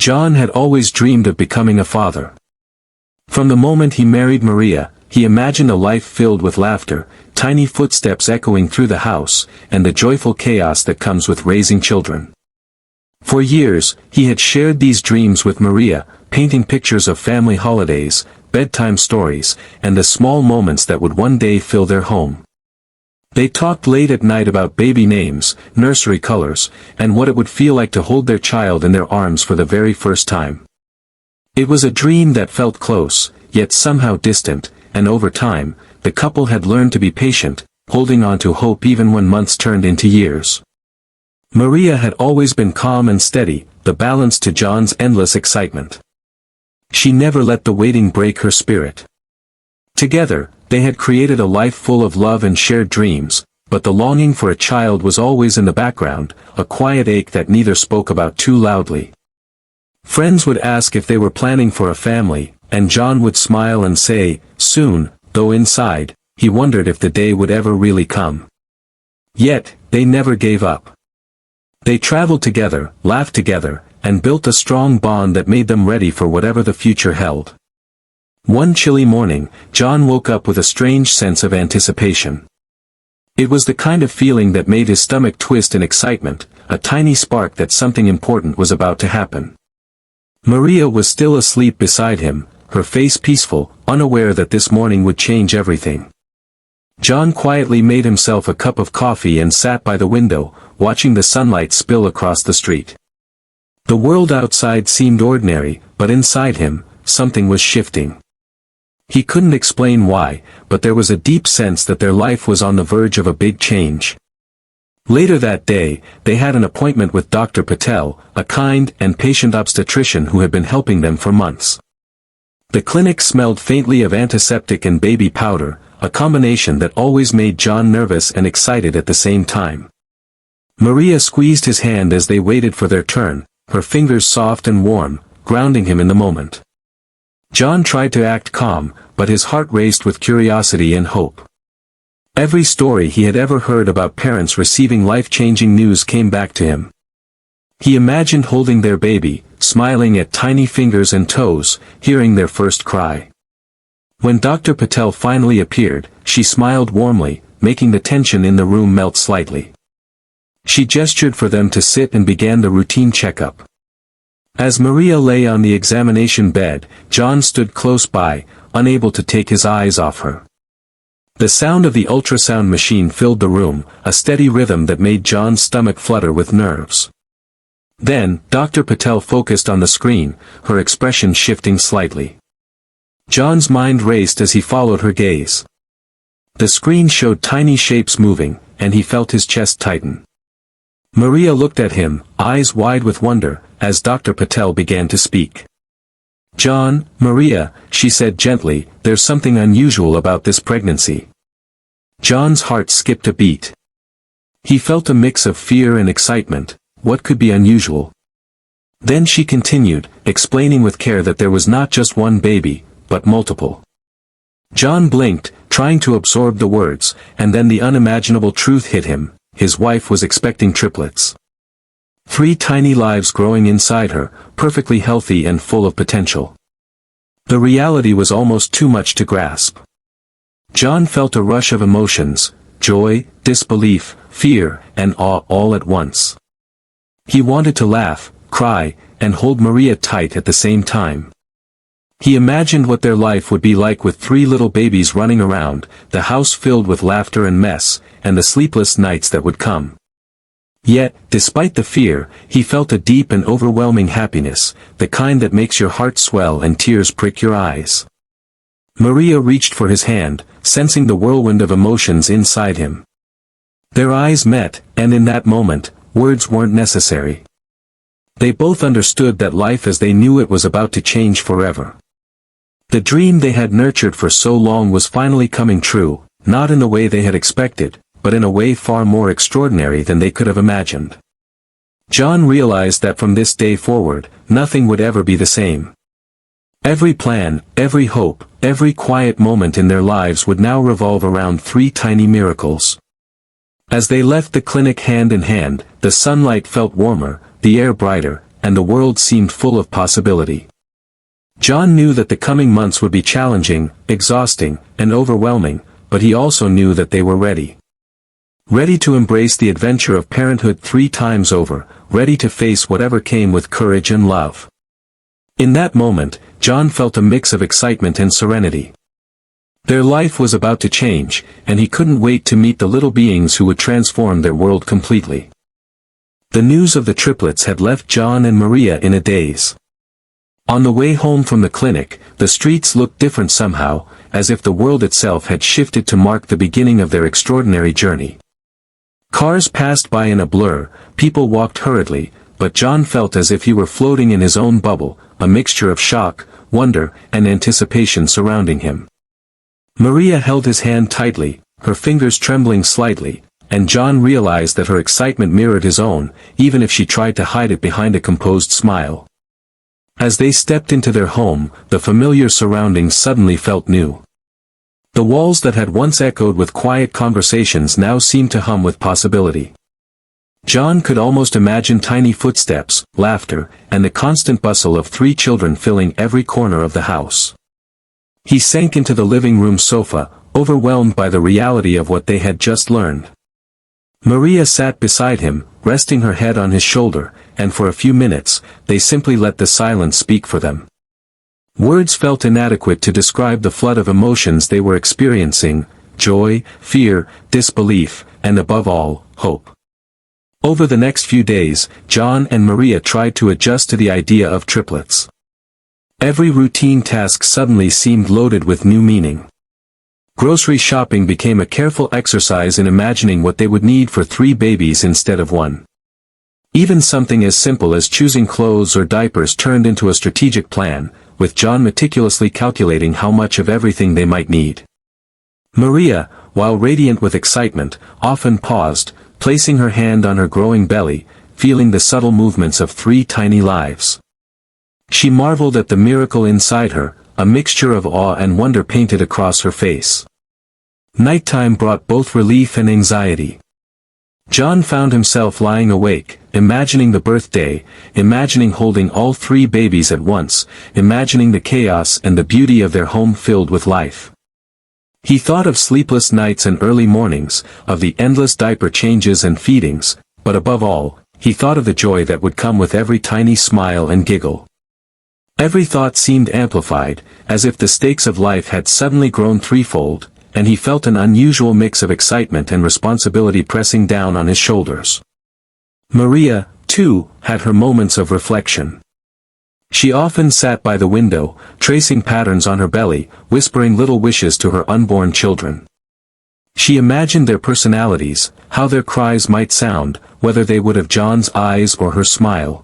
John had always dreamed of becoming a father. From the moment he married Maria, he imagined a life filled with laughter, tiny footsteps echoing through the house, and the joyful chaos that comes with raising children. For years, he had shared these dreams with Maria, painting pictures of family holidays, bedtime stories, and the small moments that would one day fill their home. They talked late at night about baby names, nursery colors, and what it would feel like to hold their child in their arms for the very first time. It was a dream that felt close, yet somehow distant, and over time, the couple had learned to be patient, holding on to hope even when months turned into years. Maria had always been calm and steady, the balance to John's endless excitement. She never let the waiting break her spirit. Together, they had created a life full of love and shared dreams, but the longing for a child was always in the background, a quiet ache that neither spoke about too loudly. Friends would ask if they were planning for a family, and John would smile and say, soon, though inside, he wondered if the day would ever really come. Yet, they never gave up. They traveled together, laughed together, and built a strong bond that made them ready for whatever the future held. One chilly morning, John woke up with a strange sense of anticipation. It was the kind of feeling that made his stomach twist in excitement, a tiny spark that something important was about to happen. Maria was still asleep beside him, her face peaceful, unaware that this morning would change everything. John quietly made himself a cup of coffee and sat by the window, watching the sunlight spill across the street. The world outside seemed ordinary, but inside him, something was shifting. He couldn't explain why, but there was a deep sense that their life was on the verge of a big change. Later that day, they had an appointment with Dr. Patel, a kind and patient obstetrician who had been helping them for months. The clinic smelled faintly of antiseptic and baby powder, a combination that always made John nervous and excited at the same time. Maria squeezed his hand as they waited for their turn, her fingers soft and warm, grounding him in the moment. John tried to act calm, but his heart raced with curiosity and hope. Every story he had ever heard about parents receiving life-changing news came back to him. He imagined holding their baby, smiling at tiny fingers and toes, hearing their first cry. When Dr. Patel finally appeared, she smiled warmly, making the tension in the room melt slightly. She gestured for them to sit and began the routine checkup. As Maria lay on the examination bed, John stood close by, unable to take his eyes off her. The sound of the ultrasound machine filled the room, a steady rhythm that made John's stomach flutter with nerves. Then, Dr. Patel focused on the screen, her expression shifting slightly. John's mind raced as he followed her gaze. The screen showed tiny shapes moving, and he felt his chest tighten. Maria looked at him, eyes wide with wonder, as Dr. Patel began to speak. John, Maria, she said gently, there's something unusual about this pregnancy. John's heart skipped a beat. He felt a mix of fear and excitement. What could be unusual? Then she continued, explaining with care that there was not just one baby, but multiple. John blinked, trying to absorb the words, and then the unimaginable truth hit him. His wife was expecting triplets. 3 tiny lives growing inside her, perfectly healthy and full of potential. The reality was almost too much to grasp. John felt a rush of emotions, joy, disbelief, fear, and awe all at once. He wanted to laugh, cry, and hold Maria tight at the same time. He imagined what their life would be like with 3 little babies running around, the house filled with laughter and mess, and the sleepless nights that would come. Yet, despite the fear, he felt a deep and overwhelming happiness, the kind that makes your heart swell and tears prick your eyes. Maria reached for his hand, sensing the whirlwind of emotions inside him. Their eyes met, and in that moment, words weren't necessary. They both understood that life as they knew it was about to change forever. The dream they had nurtured for so long was finally coming true, not in the way they had expected, but in a way far more extraordinary than they could have imagined. John realized that from this day forward, nothing would ever be the same. Every plan, every hope, every quiet moment in their lives would now revolve around 3 tiny miracles. As they left the clinic hand in hand, the sunlight felt warmer, the air brighter, and the world seemed full of possibility. John knew that the coming months would be challenging, exhausting, and overwhelming, but he also knew that they were ready. Ready to embrace the adventure of parenthood 3 times over, ready to face whatever came with courage and love. In that moment, John felt a mix of excitement and serenity. Their life was about to change, and he couldn't wait to meet the little beings who would transform their world completely. The news of the triplets had left John and Maria in a daze. On the way home from the clinic, the streets looked different somehow, as if the world itself had shifted to mark the beginning of their extraordinary journey. Cars passed by in a blur, people walked hurriedly, but John felt as if he were floating in his own bubble, a mixture of shock, wonder, and anticipation surrounding him. Maria held his hand tightly, her fingers trembling slightly, and John realized that her excitement mirrored his own, even if she tried to hide it behind a composed smile. As they stepped into their home, the familiar surroundings suddenly felt new. The walls that had once echoed with quiet conversations now seemed to hum with possibility. John could almost imagine tiny footsteps, laughter, and the constant bustle of 3 children filling every corner of the house. He sank into the living room sofa, overwhelmed by the reality of what they had just learned. Maria sat beside him, resting her head on his shoulder, and for a few minutes, they simply let the silence speak for them. Words felt inadequate to describe the flood of emotions they were experiencing: joy, fear, disbelief, and above all, hope. Over the next few days, John and Maria tried to adjust to the idea of triplets. Every routine task suddenly seemed loaded with new meaning. Grocery shopping became a careful exercise in imagining what they would need for 3 babies instead of 1. Even something as simple as choosing clothes or diapers turned into a strategic plan, with John meticulously calculating how much of everything they might need. Maria, while radiant with excitement, often paused, placing her hand on her growing belly, feeling the subtle movements of 3 tiny lives. She marveled at the miracle inside her, a mixture of awe and wonder painted across her face. Nighttime brought both relief and anxiety. John found himself lying awake, imagining the birthday, imagining holding all 3 babies at once, imagining the chaos and the beauty of their home filled with life. He thought of sleepless nights and early mornings, of the endless diaper changes and feedings, but above all, he thought of the joy that would come with every tiny smile and giggle. Every thought seemed amplified, as if the stakes of life had suddenly grown threefold, and he felt an unusual mix of excitement and responsibility pressing down on his shoulders. Maria, too, had her moments of reflection. She often sat by the window, tracing patterns on her belly, whispering little wishes to her unborn children. She imagined their personalities, how their cries might sound, whether they would have John's eyes or her smile.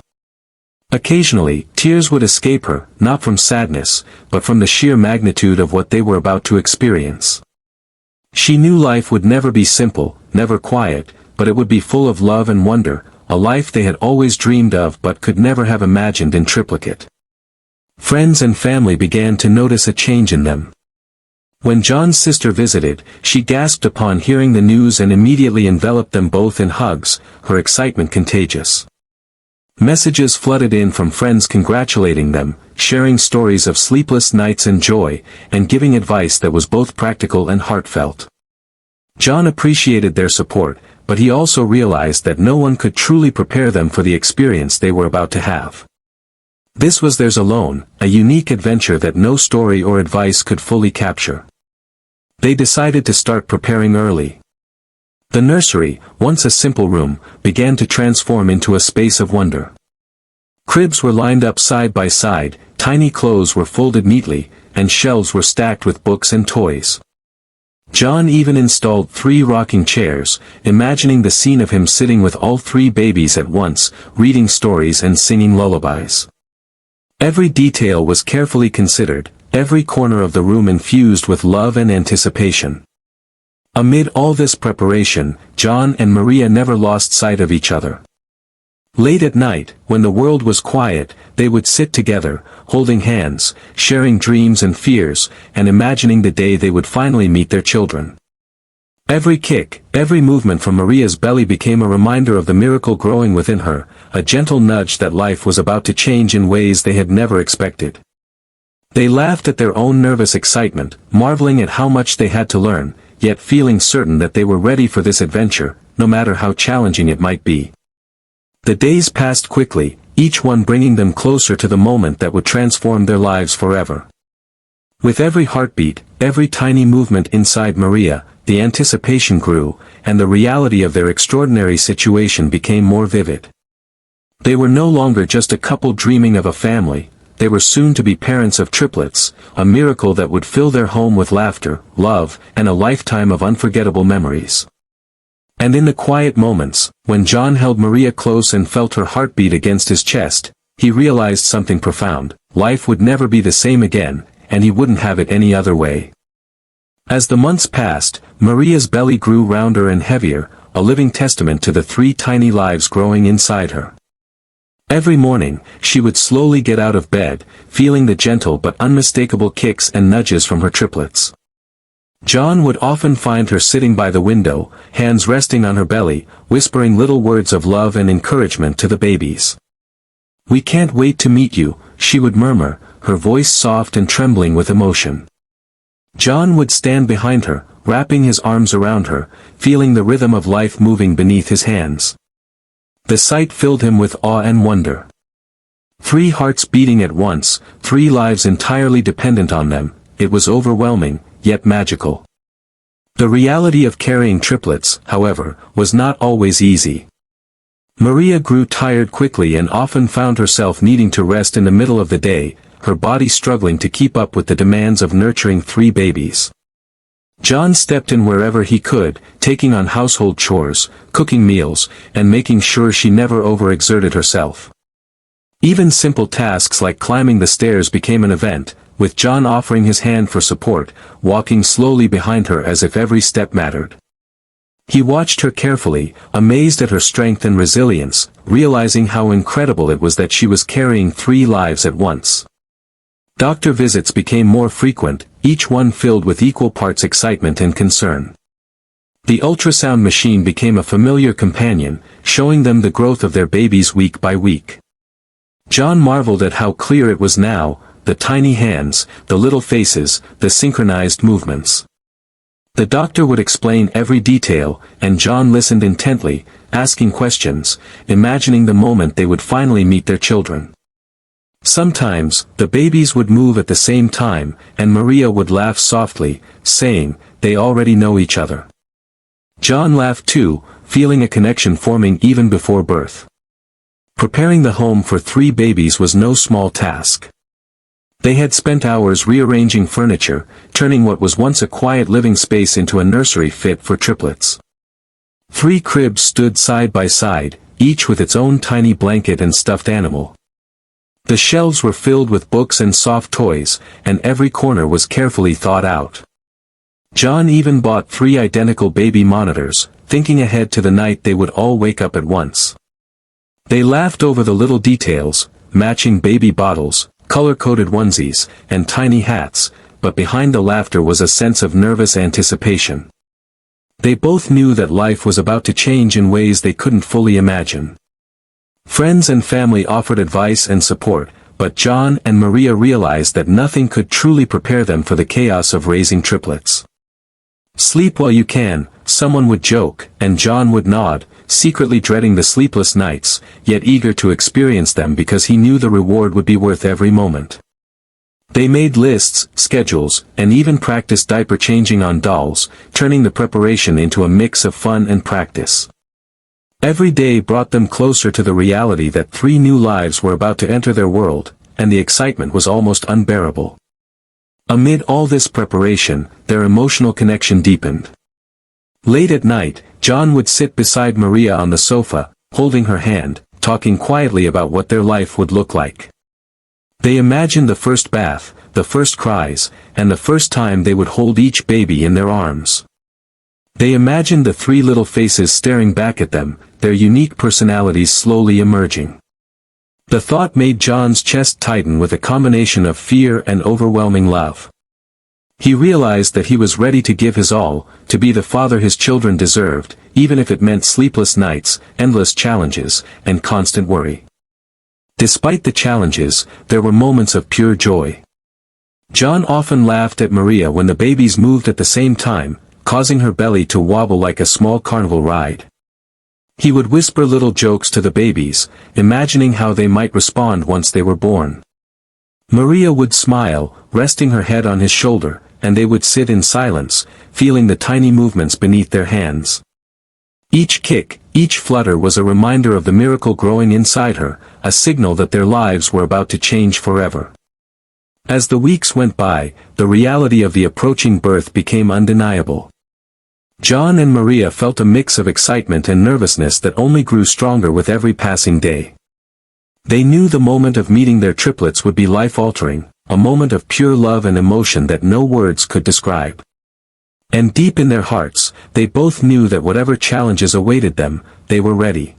Occasionally, tears would escape her, not from sadness, but from the sheer magnitude of what they were about to experience. She knew life would never be simple, never quiet, but it would be full of love and wonder, a life they had always dreamed of but could never have imagined in triplicate. Friends and family began to notice a change in them. When John's sister visited, she gasped upon hearing the news and immediately enveloped them both in hugs, her excitement contagious. Messages flooded in from friends congratulating them, sharing stories of sleepless nights and joy, and giving advice that was both practical and heartfelt. John appreciated their support, but he also realized that no one could truly prepare them for the experience they were about to have. This was theirs alone, a unique adventure that no story or advice could fully capture. They decided to start preparing early. The nursery, once a simple room, began to transform into a space of wonder. Cribs were lined up side by side, tiny clothes were folded neatly, and shelves were stacked with books and toys. John even installed 3 rocking chairs, imagining the scene of him sitting with all 3 babies at once, reading stories and singing lullabies. Every detail was carefully considered, every corner of the room infused with love and anticipation. Amid all this preparation, John and Maria never lost sight of each other. Late at night, when the world was quiet, they would sit together, holding hands, sharing dreams and fears, and imagining the day they would finally meet their children. Every kick, every movement from Maria's belly became a reminder of the miracle growing within her, a gentle nudge that life was about to change in ways they had never expected. They laughed at their own nervous excitement, marveling at how much they had to learn, yet feeling certain that they were ready for this adventure, no matter how challenging it might be. The days passed quickly, each one bringing them closer to the moment that would transform their lives forever. With every heartbeat, every tiny movement inside Maria, the anticipation grew, and the reality of their extraordinary situation became more vivid. They were no longer just a couple dreaming of a family, they were soon to be parents of triplets, a miracle that would fill their home with laughter, love, and a lifetime of unforgettable memories. And in the quiet moments, when John held Maria close and felt her heartbeat against his chest, he realized something profound: life would never be the same again, and he wouldn't have it any other way. As the months passed, Maria's belly grew rounder and heavier, a living testament to the 3 tiny lives growing inside her. Every morning, she would slowly get out of bed, feeling the gentle but unmistakable kicks and nudges from her triplets. John would often find her sitting by the window, hands resting on her belly, whispering little words of love and encouragement to the babies. "We can't wait to meet you," she would murmur, her voice soft and trembling with emotion. John would stand behind her, wrapping his arms around her, feeling the rhythm of life moving beneath his hands. The sight filled him with awe and wonder. 3 hearts beating at once, 3 lives entirely dependent on them, it was overwhelming, yet magical. The reality of carrying triplets, however, was not always easy. Maria grew tired quickly and often found herself needing to rest in the middle of the day, her body struggling to keep up with the demands of nurturing 3 babies. John stepped in wherever he could, taking on household chores, cooking meals, and making sure she never overexerted herself. Even simple tasks like climbing the stairs became an event, with John offering his hand for support, walking slowly behind her as if every step mattered. He watched her carefully, amazed at her strength and resilience, realizing how incredible it was that she was carrying 3 lives at once. Doctor visits became more frequent, each one filled with equal parts excitement and concern. The ultrasound machine became a familiar companion, showing them the growth of their babies week by week. John marveled at how clear it was now, the tiny hands, the little faces, the synchronized movements. The doctor would explain every detail, and John listened intently, asking questions, imagining the moment they would finally meet their children. Sometimes, the babies would move at the same time, and Maria would laugh softly, saying, "They already know each other." John laughed too, feeling a connection forming even before birth. Preparing the home for 3 babies was no small task. They had spent hours rearranging furniture, turning what was once a quiet living space into a nursery fit for triplets. 3 cribs stood side by side, each with its own tiny blanket and stuffed animal. The shelves were filled with books and soft toys, and every corner was carefully thought out. John even bought 3 identical baby monitors, thinking ahead to the night they would all wake up at once. They laughed over the little details, matching baby bottles, color-coded onesies, and tiny hats, but behind the laughter was a sense of nervous anticipation. They both knew that life was about to change in ways they couldn't fully imagine. Friends and family offered advice and support, but John and Maria realized that nothing could truly prepare them for the chaos of raising triplets. "Sleep while you can," someone would joke, and John would nod, secretly dreading the sleepless nights, yet eager to experience them because he knew the reward would be worth every moment. They made lists, schedules, and even practiced diaper changing on dolls, turning the preparation into a mix of fun and practice. Every day brought them closer to the reality that 3 new lives were about to enter their world, and the excitement was almost unbearable. Amid all this preparation, their emotional connection deepened. Late at night, John would sit beside Maria on the sofa, holding her hand, talking quietly about what their life would look like. They imagined the first bath, the first cries, and the first time they would hold each baby in their arms. They imagined the 3 little faces staring back at them, their unique personalities slowly emerging. The thought made John's chest tighten with a combination of fear and overwhelming love. He realized that he was ready to give his all, to be the father his children deserved, even if it meant sleepless nights, endless challenges, and constant worry. Despite the challenges, there were moments of pure joy. John often laughed at Maria when the babies moved at the same time, causing her belly to wobble like a small carnival ride. He would whisper little jokes to the babies, imagining how they might respond once they were born. Maria would smile, resting her head on his shoulder, and they would sit in silence, feeling the tiny movements beneath their hands. Each kick, each flutter was a reminder of the miracle growing inside her, a signal that their lives were about to change forever. As the weeks went by, the reality of the approaching birth became undeniable. John and Maria felt a mix of excitement and nervousness that only grew stronger with every passing day. They knew the moment of meeting their triplets would be life-altering, a moment of pure love and emotion that no words could describe. And deep in their hearts, they both knew that whatever challenges awaited them, they were ready.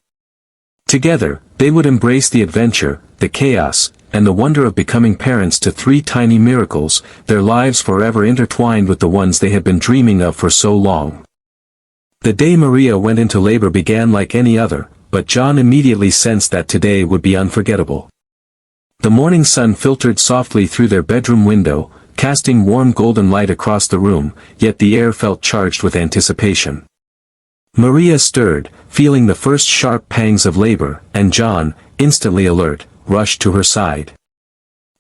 Together, they would embrace the adventure, the chaos, and the wonder of becoming parents to three tiny miracles, their lives forever intertwined with the ones they had been dreaming of for so long. The day Maria went into labor began like any other, but John immediately sensed that today would be unforgettable. The morning sun filtered softly through their bedroom window, casting warm golden light across the room, yet the air felt charged with anticipation. Maria stirred, feeling the first sharp pangs of labor, and John, instantly alert, rushed to her side.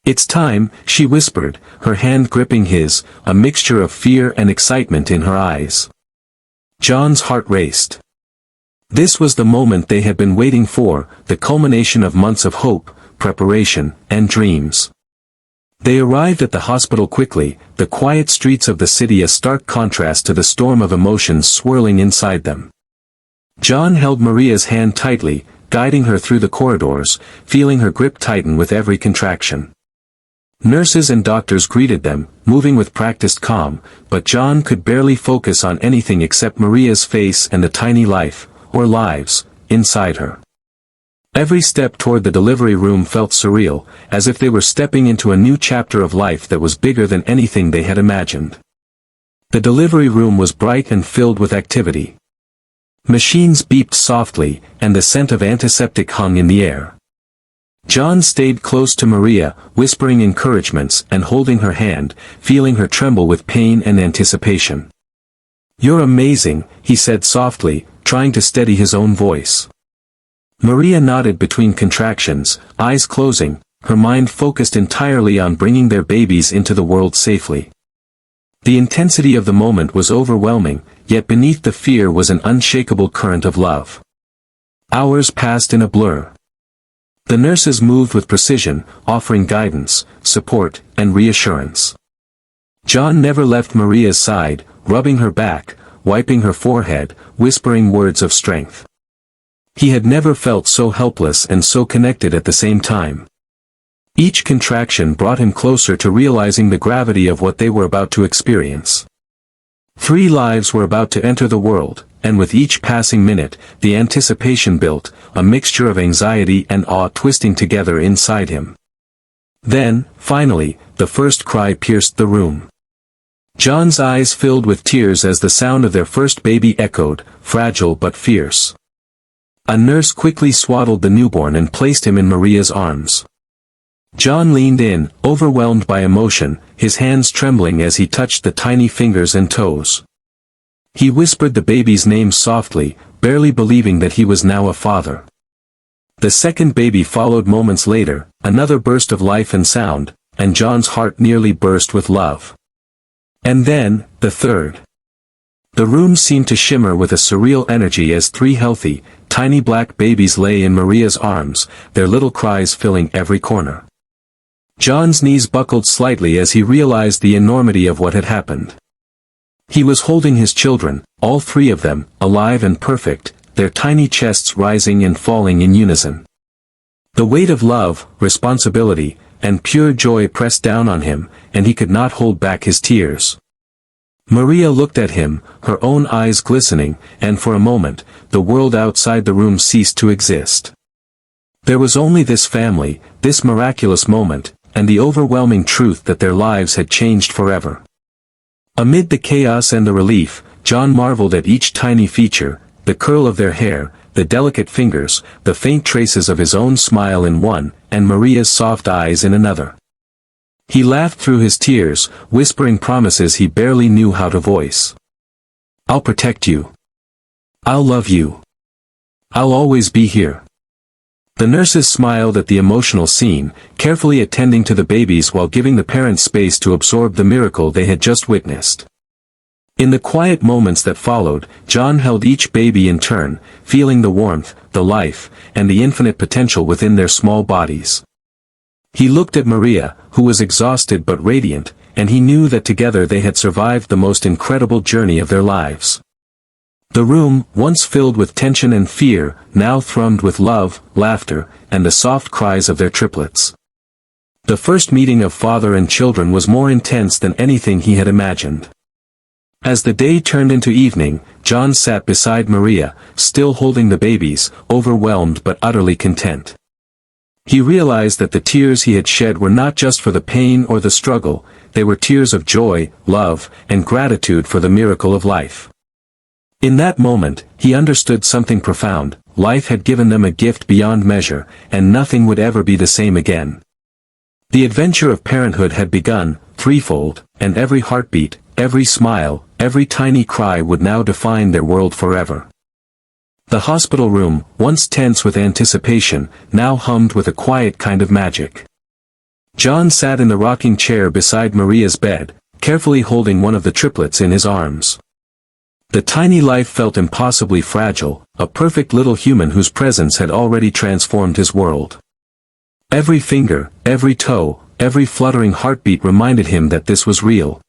"It's time," she whispered, her hand gripping his, a mixture of fear and excitement in her eyes. John's heart raced. This was the moment they had been waiting for, the culmination of months of hope, preparation, and dreams. They arrived at the hospital quickly, the quiet streets of the city a stark contrast to the storm of emotions swirling inside them. John held Maria's hand tightly, guiding her through the corridors, feeling her grip tighten with every contraction. Nurses and doctors greeted them, moving with practiced calm, but John could barely focus on anything except Maria's face and the tiny life, or lives, inside her. Every step toward the delivery room felt surreal, as if they were stepping into a new chapter of life that was bigger than anything they had imagined. The delivery room was bright and filled with activity. Machines beeped softly, and the scent of antiseptic hung in the air. John stayed close to Maria, whispering encouragements and holding her hand, feeling her tremble with pain and anticipation. "You're amazing," he said softly, trying to steady his own voice. Maria nodded between contractions, eyes closing, her mind focused entirely on bringing their babies into the world safely. The intensity of the moment was overwhelming, yet beneath the fear was an unshakable current of love. Hours passed in a blur. The nurses moved with precision, offering guidance, support, and reassurance. John never left Maria's side, rubbing her back, wiping her forehead, whispering words of strength. He had never felt so helpless and so connected at the same time. Each contraction brought him closer to realizing the gravity of what they were about to experience. 3 lives were about to enter the world, and with each passing minute, the anticipation built, a mixture of anxiety and awe twisting together inside him. Then, finally, the first cry pierced the room. John's eyes filled with tears as the sound of their first baby echoed, fragile but fierce. A nurse quickly swaddled the newborn and placed him in Maria's arms. John leaned in, overwhelmed by emotion, his hands trembling as he touched the tiny fingers and toes. He whispered the baby's name softly, barely believing that he was now a father. The second baby followed moments later, another burst of life and sound, and John's heart nearly burst with love. And then, the third. The room seemed to shimmer with a surreal energy as 3 healthy, tiny black babies lay in Maria's arms, their little cries filling every corner. John's knees buckled slightly as he realized the enormity of what had happened. He was holding his children, all 3 of them, alive and perfect, their tiny chests rising and falling in unison. The weight of love, responsibility, and pure joy pressed down on him, and he could not hold back his tears. Maria looked at him, her own eyes glistening, and for a moment, the world outside the room ceased to exist. There was only this family, this miraculous moment, and the overwhelming truth that their lives had changed forever. Amid the chaos and the relief, John marveled at each tiny feature, the curl of their hair, the delicate fingers, the faint traces of his own smile in one, and Maria's soft eyes in another. He laughed through his tears, whispering promises he barely knew how to voice. "I'll protect you. I'll love you. I'll always be here." The nurses smiled at the emotional scene, carefully attending to the babies while giving the parents space to absorb the miracle they had just witnessed. In the quiet moments that followed, John held each baby in turn, feeling the warmth, the life, and the infinite potential within their small bodies. He looked at Maria, who was exhausted but radiant, and he knew that together they had survived the most incredible journey of their lives. The room, once filled with tension and fear, now thrummed with love, laughter, and the soft cries of their triplets. The first meeting of father and children was more intense than anything he had imagined. As the day turned into evening, John sat beside Maria, still holding the babies, overwhelmed but utterly content. He realized that the tears he had shed were not just for the pain or the struggle, they were tears of joy, love, and gratitude for the miracle of life. In that moment, he understood something profound: life had given them a gift beyond measure, and nothing would ever be the same again. The adventure of parenthood had begun, threefold, and every heartbeat, every smile, every tiny cry would now define their world forever. The hospital room, once tense with anticipation, now hummed with a quiet kind of magic. John sat in the rocking chair beside Maria's bed, carefully holding one of the triplets in his arms. The tiny life felt impossibly fragile, a perfect little human whose presence had already transformed his world. Every finger, every toe, every fluttering heartbeat reminded him that this was real.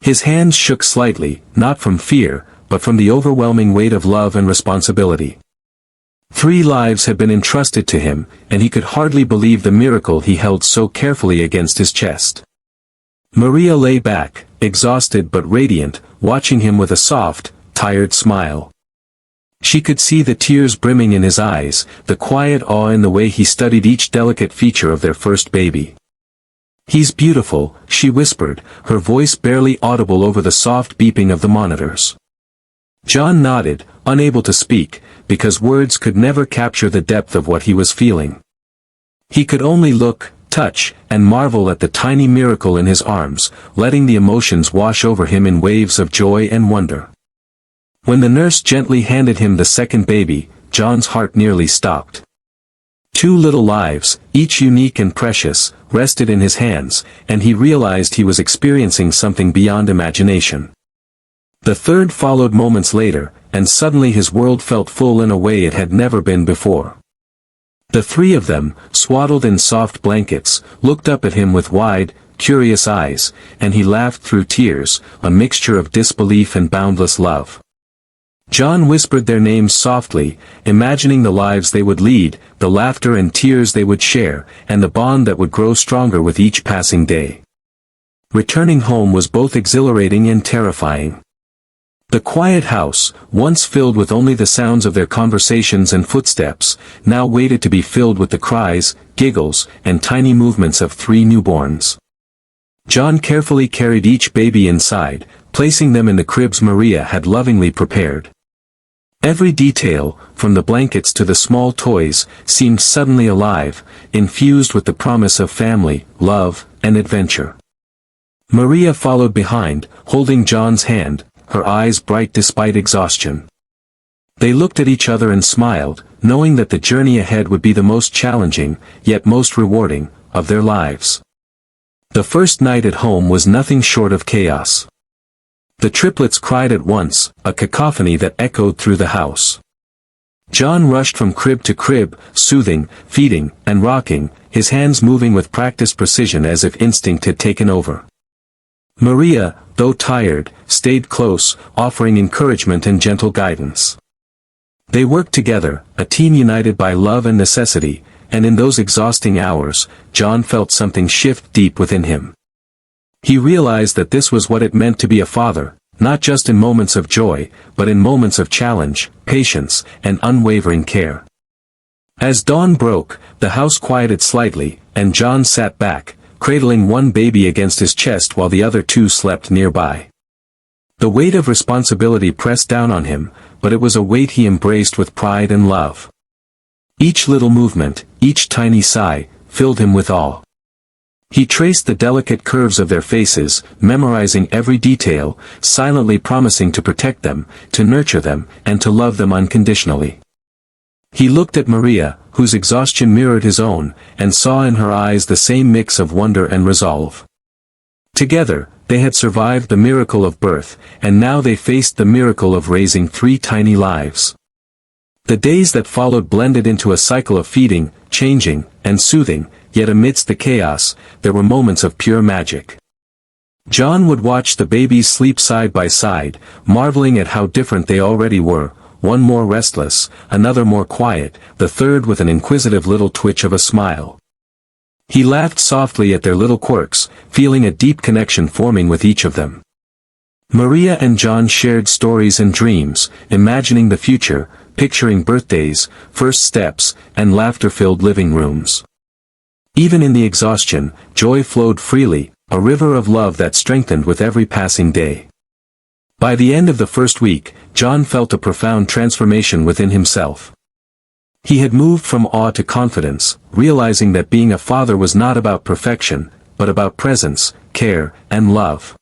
His hands shook slightly, not from fear, but from the overwhelming weight of love and responsibility. 3 lives had been entrusted to him, and he could hardly believe the miracle he held so carefully against his chest. Maria lay back, exhausted but radiant, watching him with a soft, tired smile. She could see the tears brimming in his eyes, the quiet awe in the way he studied each delicate feature of their first baby. "He's beautiful," she whispered, her voice barely audible over the soft beeping of the monitors. John nodded, unable to speak, because words could never capture the depth of what he was feeling. He could only look, touch, and marvel at the tiny miracle in his arms, letting the emotions wash over him in waves of joy and wonder. When the nurse gently handed him the second baby, John's heart nearly stopped. 2 little lives, each unique and precious, rested in his hands, and he realized he was experiencing something beyond imagination. The third followed moments later, and suddenly his world felt full in a way it had never been before. The 3 of them, swaddled in soft blankets, looked up at him with wide, curious eyes, and he laughed through tears, a mixture of disbelief and boundless love. John whispered their names softly, imagining the lives they would lead, the laughter and tears they would share, and the bond that would grow stronger with each passing day. Returning home was both exhilarating and terrifying. The quiet house, once filled with only the sounds of their conversations and footsteps, now waited to be filled with the cries, giggles, and tiny movements of 3 newborns. John carefully carried each baby inside, placing them in the cribs Maria had lovingly prepared. Every detail, from the blankets to the small toys, seemed suddenly alive, infused with the promise of family, love, and adventure. Maria followed behind, holding John's hand, her eyes bright despite exhaustion. They looked at each other and smiled, knowing that the journey ahead would be the most challenging, yet most rewarding, of their lives. The first night at home was nothing short of chaos. The triplets cried at once, a cacophony that echoed through the house. John rushed from crib to crib, soothing, feeding, and rocking, his hands moving with practiced precision as if instinct had taken over. Maria, though tired, stayed close, offering encouragement and gentle guidance. They worked together, a team united by love and necessity, and in those exhausting hours, John felt something shift deep within him. He realized that this was what it meant to be a father, not just in moments of joy, but in moments of challenge, patience, and unwavering care. As dawn broke, the house quieted slightly, and John sat back, cradling one baby against his chest while the other 2 slept nearby. The weight of responsibility pressed down on him, but it was a weight he embraced with pride and love. Each little movement, each tiny sigh, filled him with awe. He traced the delicate curves of their faces, memorizing every detail, silently promising to protect them, to nurture them, and to love them unconditionally. He looked at Maria, whose exhaustion mirrored his own, and saw in her eyes the same mix of wonder and resolve. Together, they had survived the miracle of birth, and now they faced the miracle of raising 3 tiny lives. The days that followed blended into a cycle of feeding, changing, and soothing, yet amidst the chaos, there were moments of pure magic. John would watch the babies sleep side by side, marveling at how different they already were, one more restless, another more quiet, the third with an inquisitive little twitch of a smile. He laughed softly at their little quirks, feeling a deep connection forming with each of them. Maria and John shared stories and dreams, imagining the future, picturing birthdays, first steps, and laughter-filled living rooms. Even in the exhaustion, joy flowed freely, a river of love that strengthened with every passing day. By the end of the first week, John felt a profound transformation within himself. He had moved from awe to confidence, realizing that being a father was not about perfection, but about presence, care, and love.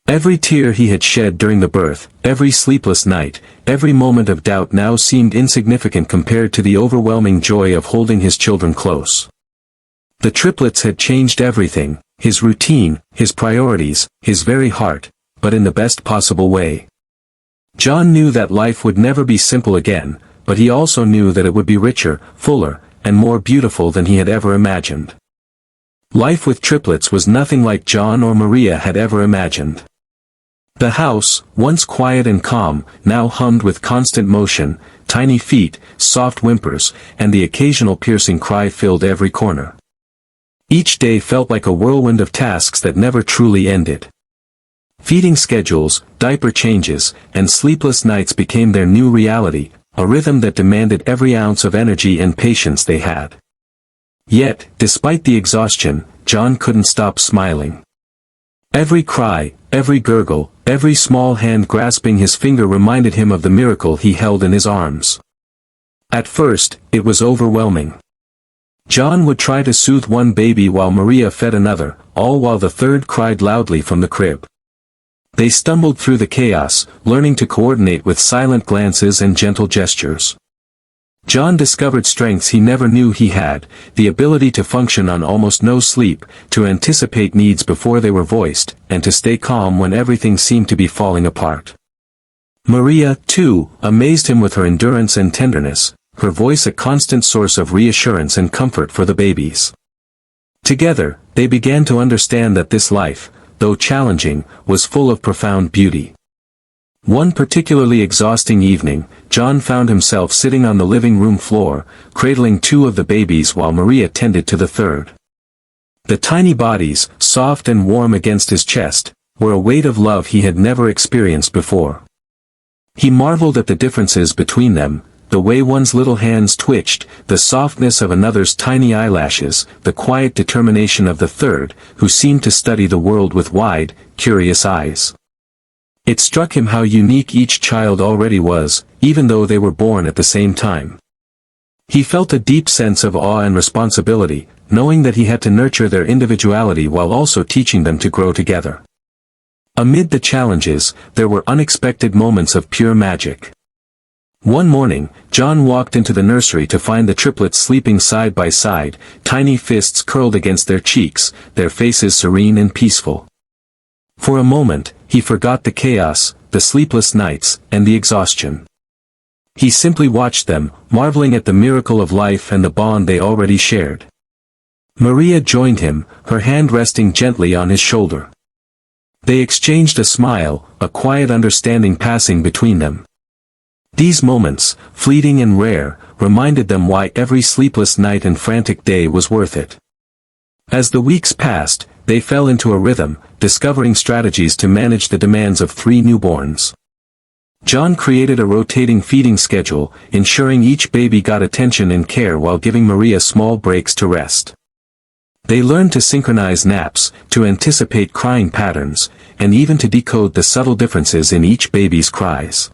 Every tear he had shed during the birth, every sleepless night, every moment of doubt now seemed insignificant compared to the overwhelming joy of holding his children close. The triplets had changed everything, his routine, his priorities, his very heart, but in the best possible way. John knew that life would never be simple again, but he also knew that it would be richer, fuller, and more beautiful than he had ever imagined. Life with triplets was nothing like John or Maria had ever imagined. The house, once quiet and calm, now hummed with constant motion, tiny feet, soft whimpers, and the occasional piercing cry filled every corner. Each day felt like a whirlwind of tasks that never truly ended. Feeding schedules, diaper changes, and sleepless nights became their new reality, a rhythm that demanded every ounce of energy and patience they had. Yet, despite the exhaustion, John couldn't stop smiling. Every cry, every gurgle, every small hand grasping his finger reminded him of the miracle he held in his arms. At first, it was overwhelming. John would try to soothe one baby while Maria fed another, all while the third cried loudly from the crib. They stumbled through the chaos, learning to coordinate with silent glances and gentle gestures. John discovered strengths he never knew he had, the ability to function on almost no sleep, to anticipate needs before they were voiced, and to stay calm when everything seemed to be falling apart. Maria, too, amazed him with her endurance and tenderness, her voice a constant source of reassurance and comfort for the babies. Together, they began to understand that this life, though challenging, was full of profound beauty. One particularly exhausting evening, John found himself sitting on the living room floor, cradling 2 of the babies while Maria tended to the third. The tiny bodies, soft and warm against his chest, were a weight of love he had never experienced before. He marveled at the differences between them, the way one's little hands twitched, the softness of another's tiny eyelashes, the quiet determination of the third, who seemed to study the world with wide, curious eyes. It struck him how unique each child already was, even though they were born at the same time. He felt a deep sense of awe and responsibility, knowing that he had to nurture their individuality while also teaching them to grow together. Amid the challenges, there were unexpected moments of pure magic. One morning, John walked into the nursery to find the triplets sleeping side by side, tiny fists curled against their cheeks, their faces serene and peaceful. For a moment, he forgot the chaos, the sleepless nights, and the exhaustion. He simply watched them, marveling at the miracle of life and the bond they already shared. Maria joined him, her hand resting gently on his shoulder. They exchanged a smile, a quiet understanding passing between them. These moments, fleeting and rare, reminded them why every sleepless night and frantic day was worth it. As the weeks passed, they fell into a rhythm, discovering strategies to manage the demands of 3 newborns. John created a rotating feeding schedule, ensuring each baby got attention and care while giving Maria small breaks to rest. They learned to synchronize naps, to anticipate crying patterns, and even to decode the subtle differences in each baby's cries.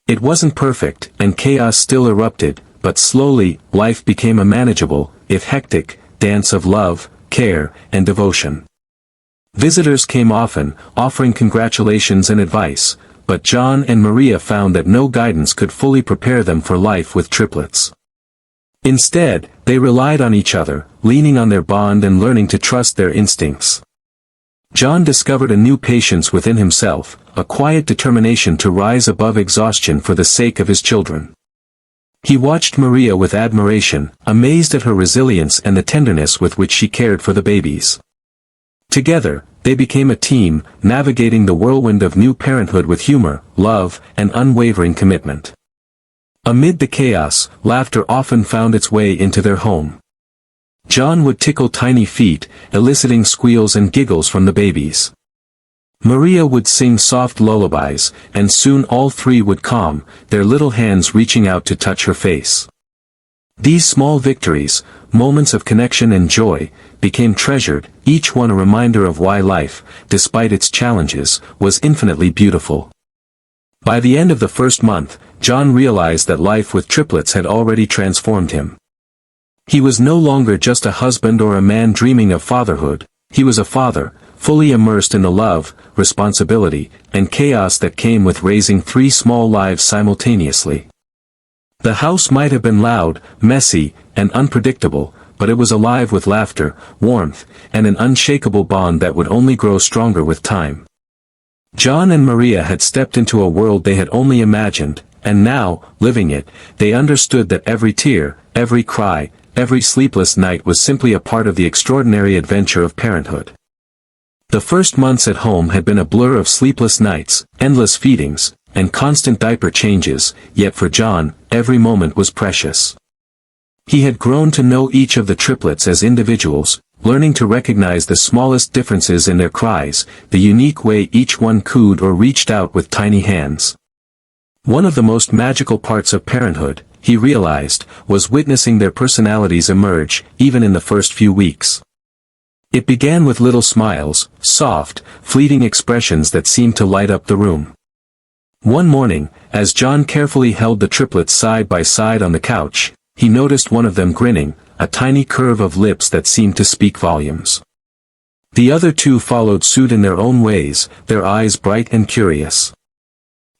It wasn't perfect, and chaos still erupted, but slowly, life became a manageable, if hectic, dance of love, care, and devotion. Visitors came often, offering congratulations and advice, but John and Maria found that no guidance could fully prepare them for life with triplets. Instead, they relied on each other, leaning on their bond and learning to trust their instincts. John discovered a new patience within himself, a quiet determination to rise above exhaustion for the sake of his children. He watched Maria with admiration, amazed at her resilience and the tenderness with which she cared for the babies. Together, they became a team, navigating the whirlwind of new parenthood with humor, love, and unwavering commitment. Amid the chaos, laughter often found its way into their home. John would tickle tiny feet, eliciting squeals and giggles from the babies. Maria would sing soft lullabies, and soon all three would calm, their little hands reaching out to touch her face. These small victories, moments of connection and joy, became treasured, each one a reminder of why life, despite its challenges, was infinitely beautiful. By the end of the first month, John realized that life with triplets had already transformed him. He was no longer just a husband or a man dreaming of fatherhood, he was a father, fully immersed in the love, responsibility, and chaos that came with raising three small lives simultaneously. The house might have been loud, messy, and unpredictable, but it was alive with laughter, warmth, and an unshakable bond that would only grow stronger with time. John and Maria had stepped into a world they had only imagined, and now, living it, they understood that every tear, every cry, every sleepless night was simply a part of the extraordinary adventure of parenthood. The first months at home had been a blur of sleepless nights, endless feedings, and constant diaper changes, yet for John, every moment was precious. He had grown to know each of the triplets as individuals, learning to recognize the smallest differences in their cries, the unique way each one cooed or reached out with tiny hands. One of the most magical parts of parenthood, he realized, was witnessing their personalities emerge, even in the first few weeks. It began with little smiles, soft, fleeting expressions that seemed to light up the room. One morning, as John carefully held the triplets side by side on the couch, he noticed one of them grinning, a tiny curve of lips that seemed to speak volumes. The other two followed suit in their own ways, their eyes bright and curious.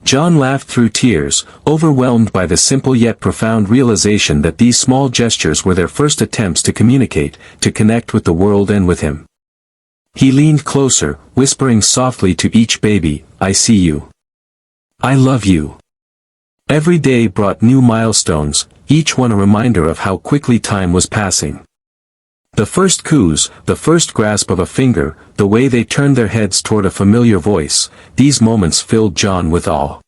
John laughed through tears, overwhelmed by the simple yet profound realization that these small gestures were their first attempts to communicate, to connect with the world and with him. He leaned closer, whispering softly to each baby, "I see you. I love you." Every day brought new milestones, each one a reminder of how quickly time was passing. The first coos, the first grasp of a finger, the way they turned their heads toward a familiar voice, these moments filled John with awe.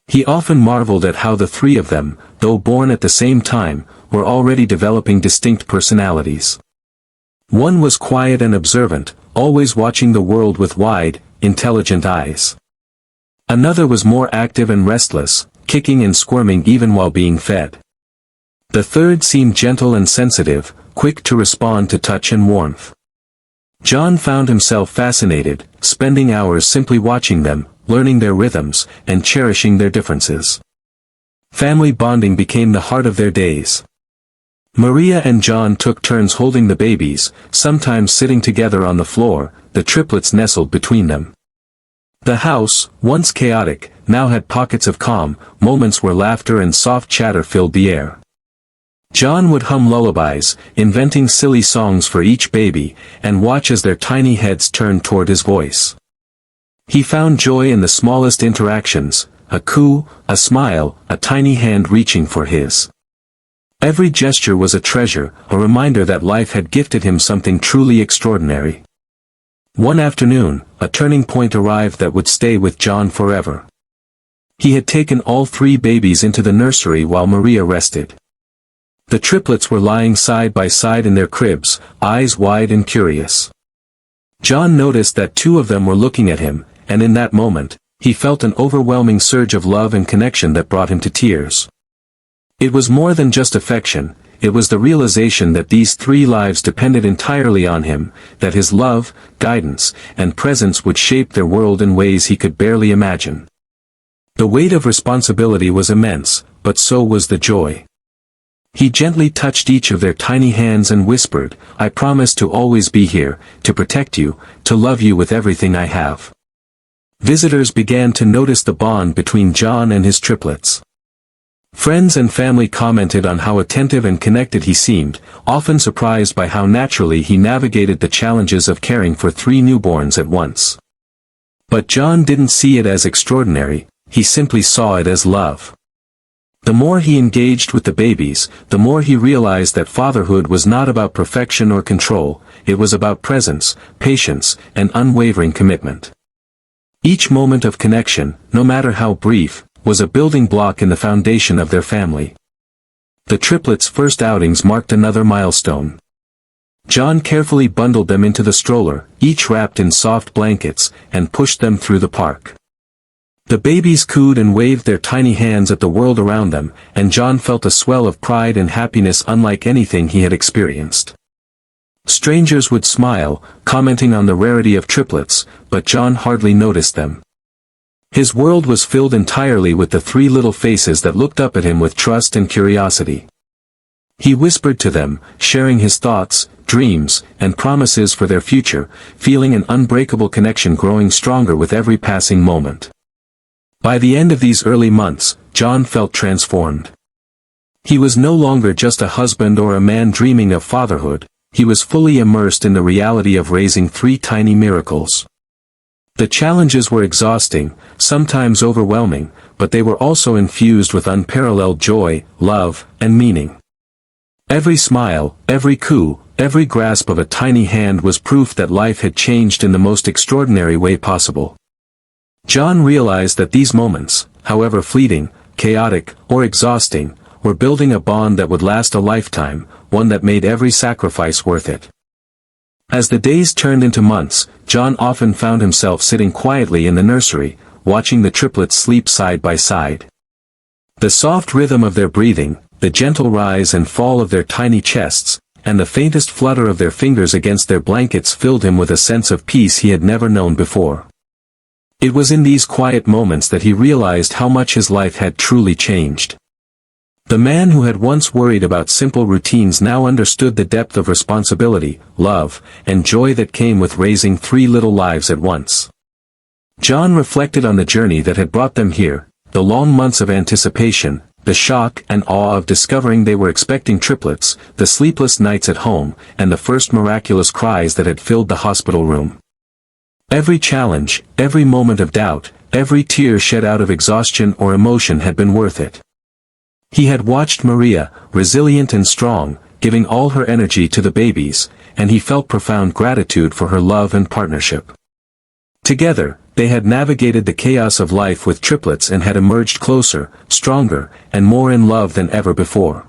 He often marveled at how the three of them, though born at the same time, were already developing distinct personalities. One was quiet and observant, always watching the world with wide, intelligent eyes. Another was more active and restless, kicking and squirming even while being fed. The third seemed gentle and sensitive, quick to respond to touch and warmth. John found himself fascinated, spending hours simply watching them, learning their rhythms, and cherishing their differences. Family bonding became the heart of their days. Maria and John took turns holding the babies, sometimes sitting together on the floor, the triplets nestled between them. The house, once chaotic, now had pockets of calm, moments where laughter and soft chatter filled the air. John would hum lullabies, inventing silly songs for each baby, and watch as their tiny heads turned toward his voice. He found joy in the smallest interactions, a coo, a smile, a tiny hand reaching for his. Every gesture was a treasure, a reminder that life had gifted him something truly extraordinary. One afternoon, a turning point arrived that would stay with John forever. He had taken all three babies into the nursery while Maria rested. The triplets were lying side by side in their cribs, eyes wide and curious. John noticed that two of them were looking at him, and in that moment, he felt an overwhelming surge of love and connection that brought him to tears. It was more than just affection, it was the realization that these 3 lives depended entirely on him, that his love, guidance, and presence would shape their world in ways he could barely imagine. The weight of responsibility was immense, but so was the joy. He gently touched each of their tiny hands and whispered, "I promise to always be here, to protect you, to love you with everything I have." Visitors began to notice the bond between John and his triplets. Friends and family commented on how attentive and connected he seemed, often surprised by how naturally he navigated the challenges of caring for 3 newborns at once. But John didn't see it as extraordinary, he simply saw it as love. The more he engaged with the babies, the more he realized that fatherhood was not about perfection or control, it was about presence, patience, and unwavering commitment. Each moment of connection, no matter how brief, was a building block in the foundation of their family. The triplets' first outings marked another milestone. John carefully bundled them into the stroller, each wrapped in soft blankets, and pushed them through the park. The babies cooed and waved their tiny hands at the world around them, and John felt a swell of pride and happiness unlike anything he had experienced. Strangers would smile, commenting on the rarity of triplets, but John hardly noticed them. His world was filled entirely with the 3 little faces that looked up at him with trust and curiosity. He whispered to them, sharing his thoughts, dreams, and promises for their future, feeling an unbreakable connection growing stronger with every passing moment. By the end of these early months, John felt transformed. He was no longer just a husband or a man dreaming of fatherhood, he was fully immersed in the reality of raising 3 tiny miracles. The challenges were exhausting, sometimes overwhelming, but they were also infused with unparalleled joy, love, and meaning. Every smile, every coo, every grasp of a tiny hand was proof that life had changed in the most extraordinary way possible. John realized that these moments, however fleeting, chaotic, or exhausting, were building a bond that would last a lifetime, one that made every sacrifice worth it. As the days turned into months, John often found himself sitting quietly in the nursery, watching the triplets sleep side by side. The soft rhythm of their breathing, the gentle rise and fall of their tiny chests, and the faintest flutter of their fingers against their blankets filled him with a sense of peace he had never known before. It was in these quiet moments that he realized how much his life had truly changed. The man who had once worried about simple routines now understood the depth of responsibility, love, and joy that came with raising 3 little lives at once. John reflected on the journey that had brought them here, the long months of anticipation, the shock and awe of discovering they were expecting triplets, the sleepless nights at home, and the first miraculous cries that had filled the hospital room. Every challenge, every moment of doubt, every tear shed out of exhaustion or emotion had been worth it. He had watched Maria, resilient and strong, giving all her energy to the babies, and he felt profound gratitude for her love and partnership. Together, they had navigated the chaos of life with triplets and had emerged closer, stronger, and more in love than ever before.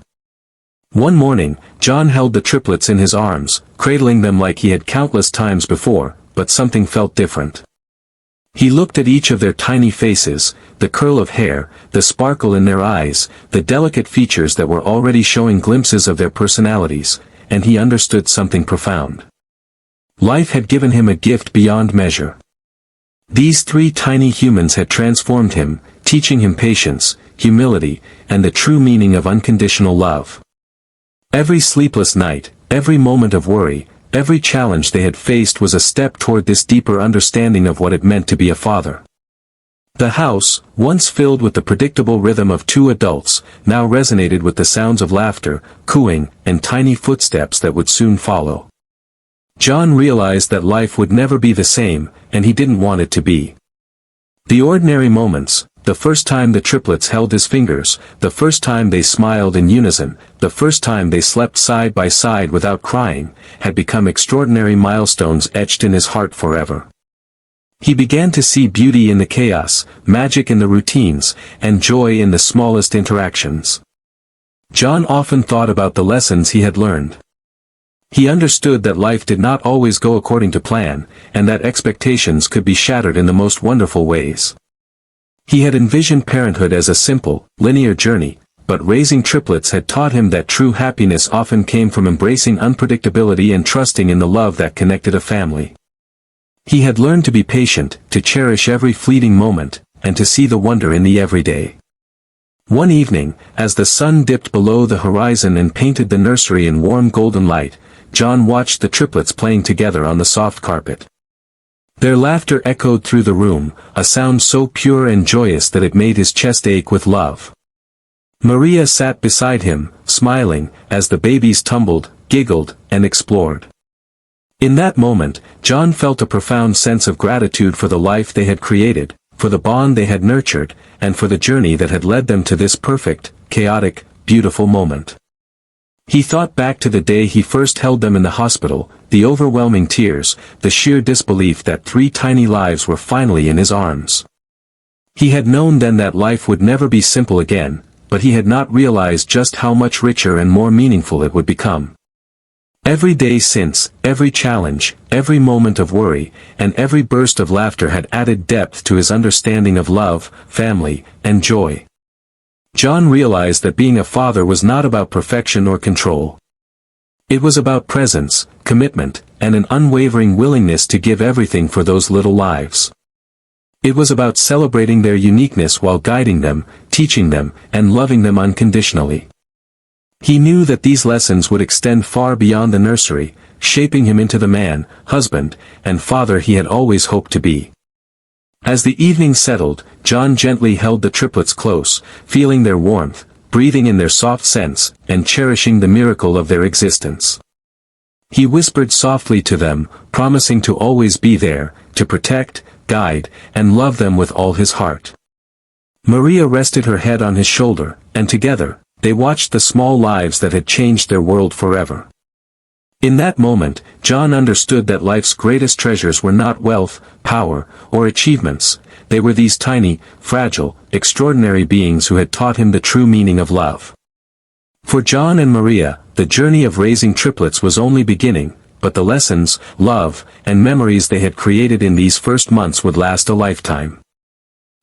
One morning, John held the triplets in his arms, cradling them like he had countless times before, but something felt different. He looked at each of their tiny faces, the curl of hair, the sparkle in their eyes, the delicate features that were already showing glimpses of their personalities, and he understood something profound. Life had given him a gift beyond measure. These 3 tiny humans had transformed him, teaching him patience, humility, and the true meaning of unconditional love. Every sleepless night, every moment of worry, every challenge they had faced was a step toward this deeper understanding of what it meant to be a father. The house, once filled with the predictable rhythm of 2 adults, now resonated with the sounds of laughter, cooing, and tiny footsteps that would soon follow. John realized that life would never be the same, and he didn't want it to be. The ordinary moments, the first time the triplets held his fingers, the first time they smiled in unison, the first time they slept side by side without crying, had become extraordinary milestones etched in his heart forever. He began to see beauty in the chaos, magic in the routines, and joy in the smallest interactions. John often thought about the lessons he had learned. He understood that life did not always go according to plan, and that expectations could be shattered in the most wonderful ways. He had envisioned parenthood as a simple, linear journey, but raising triplets had taught him that true happiness often came from embracing unpredictability and trusting in the love that connected a family. He had learned to be patient, to cherish every fleeting moment, and to see the wonder in the everyday. One evening, as the sun dipped below the horizon and painted the nursery in warm golden light, John watched the triplets playing together on the soft carpet. Their laughter echoed through the room, a sound so pure and joyous that it made his chest ache with love. Maria sat beside him, smiling, as the babies tumbled, giggled, and explored. In that moment, John felt a profound sense of gratitude for the life they had created, for the bond they had nurtured, and for the journey that had led them to this perfect, chaotic, beautiful moment. He thought back to the day he first held them in the hospital, the overwhelming tears, the sheer disbelief that 3 tiny lives were finally in his arms. He had known then that life would never be simple again, but he had not realized just how much richer and more meaningful it would become. Every day since, every challenge, every moment of worry, and every burst of laughter had added depth to his understanding of love, family, and joy. John realized that being a father was not about perfection or control. It was about presence, commitment, and an unwavering willingness to give everything for those little lives. It was about celebrating their uniqueness while guiding them, teaching them, and loving them unconditionally. He knew that these lessons would extend far beyond the nursery, shaping him into the man, husband, and father he had always hoped to be. As the evening settled, John gently held the triplets close, feeling their warmth, breathing in their soft scents, and cherishing the miracle of their existence. He whispered softly to them, promising to always be there, to protect, guide, and love them with all his heart. Maria rested her head on his shoulder, and together, they watched the small lives that had changed their world forever. In that moment, John understood that life's greatest treasures were not wealth, power, or achievements. They were these tiny, fragile, extraordinary beings who had taught him the true meaning of love. For John and Maria, the journey of raising triplets was only beginning, but the lessons, love, and memories they had created in these first months would last a lifetime.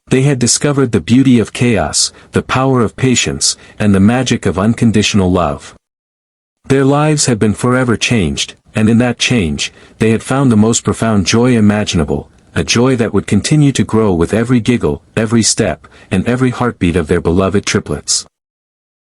They had discovered the beauty of chaos, the power of patience, and the magic of unconditional love. Their lives had been forever changed, and in that change, they had found the most profound joy imaginable, a joy that would continue to grow with every giggle, every step, and every heartbeat of their beloved triplets.